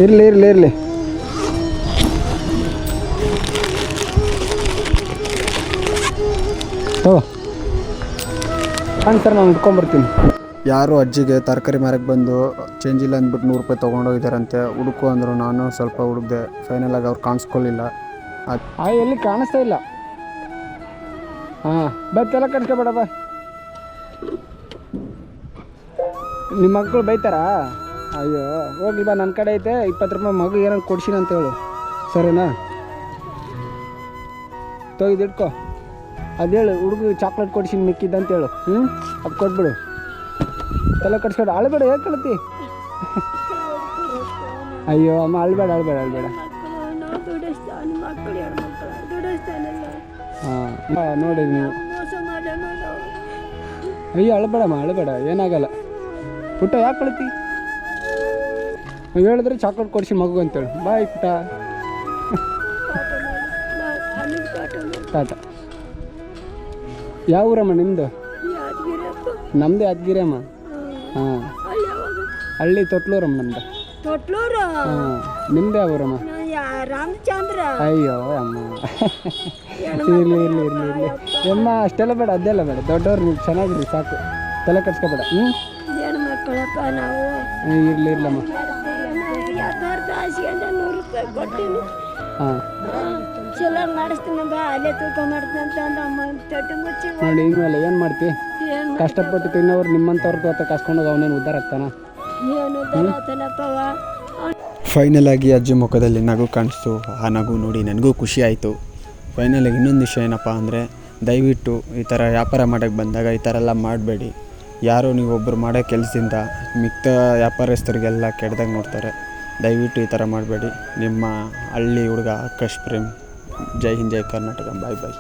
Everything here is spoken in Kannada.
ಇರಲಿ ಇರಲಿ ಇರಲಿ. ಹಾಂ ಸರ್ ನಾನು ಹುಡ್ಕೊಂಬರ್ತೀನಿ. ಯಾರು ಅಜ್ಜಿಗೆ ತರಕಾರಿ ಮಾರಕ್ಕೆ ಬಂದು ಚೇಂಜ್ ಇಲ್ಲ ಅಂದ್ಬಿಟ್ಟು 100 ರೂಪಾಯಿ ತೊಗೊಂಡೋಗಿದ್ದಾರಂತೆ. ಹುಡುಕು ಅಂದರು. ನಾನು ಸ್ವಲ್ಪ ಹುಡುಕ್ದೆ. ಫೈನಲಾಗಿ ಅವ್ರು ಕಾಣಿಸ್ಕೊಳ್ಳಿಲ್ಲ. ಎಲ್ಲಿ ಕಾಣಿಸ್ತಾ ಇಲ್ಲ. ಹಾಂ ಬತ್ತೆಲ್ಲ ಕಟ್ಕೊಬೇಡ ಬಾ. ನಿಮ್ಮ ಮಕ್ಕಳು ಬೈತಾರಾ? ಅಯ್ಯೋ ಹೋಗ್ಲಿ ಬಾ, ನನ್ನ ಕಡೆ ಐತೆ 20 ರೂಪಾಯಿ ಮಗು ಏನೋ ಕೊಡ್ಸಿನ ಅಂತ ಹೇಳು, ಸರಿನಾ? ಇದಿಟ್ಕೊ. ಅದು ಹೇಳು ಹುಡುಗ ಚಾಕ್ಲೇಟ್ ಕೊಡ್ಸಿನ ಮಿಕ್ಕಿದ್ದ ಅಂತ ಹೇಳು. ಅದು ಕೊಟ್ಬಿಡು. ತಲೆ ಕಟ್ಸ್ಕೊಡು. ಅಳ್ಬೇಡ, ಹೇಗೆ ಕಳ್ತಿ? ಅಯ್ಯೋ ಅಮ್ಮ ಅಳ್ಬೇಡ ಅಳ್ಬೇಡ ಅಳ್ಬೇಡ. ಹಾಂ ನೋಡಿ ನೀವು. ಅಯ್ಯೋ ಅಳ್ಬೇಡಮ್ಮ ಅಳ್ಬೇಡ, ಏನಾಗಲ್ಲ. ಪುಟ್ಟ ಯಾಕೆ ಕಳ್ತಿ? ಹೇಳಿದ್ರೆ ಚಾಕ್ಲೇಟ್ ಕೊಡಿಸಿ ಮಗು ಅಂತೇಳು. ಬಾಯ್ ಪುಟ್ಟ. ಟಾಟ. ಯಾವ ಊರಮ್ಮ ನಿಮ್ಮದು? ನಮ್ಮದು ಯಾದಗಿರಿ ಅಮ್ಮ. ಹಾಂ ಹಳ್ಳಿ ತೊಟ್ಲೂರಮ್ಮ ನಮ್ದು. ಹಾಂ ನಿಮ್ದು ಯಾವ ಊರಮ್ಮ? ರಾಮಚಂದ್ರ. ಅಯ್ಯೋ ಅಮ್ಮ ಇರಲಿ ಇರಲಿ ಇರಲಿ ಇರಲಿ ಅಮ್ಮ, ಅಷ್ಟೆಲ್ಲ ಬೇಡ, ಅದೆಲ್ಲ ಬೇಡ. ದೊಡ್ಡವ್ರು ನೀವು ಚೆನ್ನಾಗಿರಿ ಸಾಕು, ತಲೆ ಕಟ್ಸ್ಕೊಬೇಡ. ಹೆಣ್ಮಕ್ಳಪ್ಪ ನಾವು. ಇರಲಿ ಇರ್ಲಮ್ಮ. ಹಾಂ ಚಲೋ ಮಾಡಿಸ್ತೀನಂದ ಅಲ್ಲೇ ತೂಕ ಮಾಡ್ತೀನಿ ಅಂತ ಅಮ್ಮ ತಟ್ಟೆ ಮುಚ್ಚಿ ನೋಡಿ. ಈಗಮೇಲೆ ಏನು ಮಾಡ್ತಿ? ಕಷ್ಟಪಟ್ಟು ತಿನ್ನೋರು ನಿಮ್ಮಂಥವ್ರದ್ದು ಅಥವಾ ಕಸ್ಕೊಂಡೋಗಿ ಅವನೇನು ಉದ್ಧಾರ ಆಗ್ತಾನ? ಫೈನಲ್ ಆಗಿ ಅಜ್ಜಿ ಮುಖದಲ್ಲಿ ನಗು ಕಾಣಿಸ್ತು. ಆ ನಗು ನೋಡಿ ನನಗೂ ಖುಷಿ ಆಯಿತು. ಫೈನಲಾಗಿ ಇನ್ನೊಂದು ವಿಷಯ ಏನಪ್ಪ ಅಂದರೆ, ದಯವಿಟ್ಟು ಈ ಥರ ವ್ಯಾಪಾರ ಮಾಡೋಕ್ಕೆ ಬಂದಾಗ ಈ ಥರ ಎಲ್ಲ ಮಾಡಬೇಡಿ. ಯಾರೋ ನೀವೊಬ್ಬರು ಮಾಡೋ ಕೆಲಸದಿಂದ ಮಿಕ್ಕ ವ್ಯಾಪಾರಸ್ಥರಿಗೆಲ್ಲ ಕೆಡ್ದಂಗೆ ನೋಡ್ತಾರೆ. ದಯವಿಟ್ಟು ಈ ಥರ ಮಾಡಬೇಡಿ. ನಿಮ್ಮ ಹಳ್ಳಿ ಹುಡುಗ ಆಕಾಶ್ ಪ್ರೇಮ್. ಜೈ ಹಿಂದ್, ಜೈ ಕರ್ನಾಟಕ. ಬಾಯ್ ಬಾಯ್.